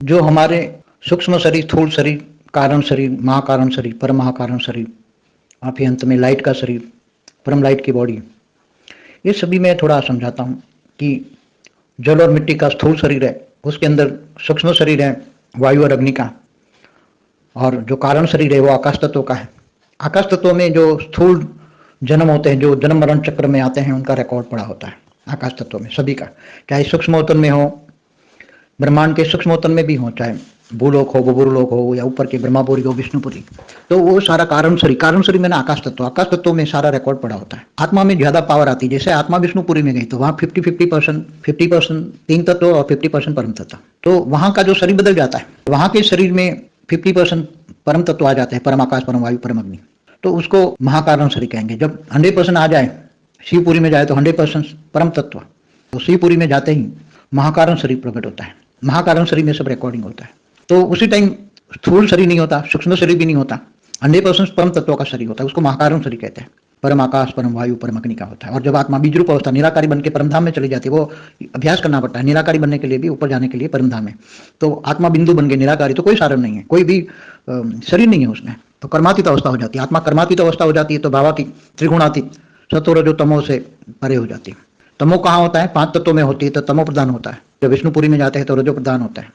जो हमारे सूक्ष्म शरीर, स्थूल शरीर, कारण शरीर, महाकारण शरीर, परम महाकारण शरीर, और फिर अंत में लाइट का शरीर, परम लाइट की बॉडी, ये सभी मैं थोड़ा समझाता हूँ कि जल और मिट्टी का स्थूल शरीर है, उसके अंदर सूक्ष्म शरीर है वायु और अग्नि का, और जो कारण शरीर है वो आकाश तत्व का है। आकाश तत्व में जो स्थूल जन्म होते हैं, जो जन्म मरण चक्र में आते हैं, उनका रिकॉर्ड पड़ा होता है आकाश तत्व में सभी का, चाहे सूक्ष्मोतन में हो, ब्रह्मांड के सूक्ष्मोतन में भी हो, चाहे भूलोक हो, बुबुरलोक हो, या ऊपर के ब्रह्मापुरी हो, विष्णुपुरी, तो वो सारा कारण शरीर में ना आकाश तत्व में सारा रिकॉर्ड पड़ा होता है। आत्मा में ज्यादा पावर आती है, जैसे आत्मा विष्णुपुरी में गई तो वहाँ 50% तीन तत्व और 50% परम तत्व, तो वहाँ का जो शरीर बदल जाता है, वहाँ के शरीर में 50% परम तत्व आ जाते हैं, परम आकाश, परम वायु, परम अग्नि, तो उसको महाकारण शरीर कहेंगे। जब 100% आ जाए, शिवपुरी में जाए तो 100% परम तत्व, तो शिवपुरी में जाते ही महाकारण शरीर प्रकट होता है। महाकारण शरीर में सब रिकॉर्डिंग होता है, तो उसी टाइम स्थूल शरीर नहीं होता, सूक्ष्म शरीर भी नहीं होता, 100% परम तत्व का शरीर होता है, उसको महाकारण शरीर कहते हैं। परम आकाश, परम वायु, परम अग्नि का होता है। और जब आत्मा बीजरूप अवस्था निराकारी बन के परमधाम में चली जाती है, वो अभ्यास करना पड़ता है निराकारी बनने के लिए भी, ऊपर जाने के लिए परमधाम में, तो आत्मा बिंदु बन गए निराकारी, तो कोई सारण नहीं है, कोई भी शरीर नहीं है उसमें, तो कर्मातीत अवस्था हो जाती है। आत्मा कर्मातीत अवस्था हो जाती है तो बाबा की त्रिगुणातीत सतो रजो तमो से परे हो जाती है। तमो कहाँ होता है? 5 तत्वों में होती है, तो तमो प्रधान होता है। जब विष्णुपुरी में जाते हैं तो रजो प्रधान होता है।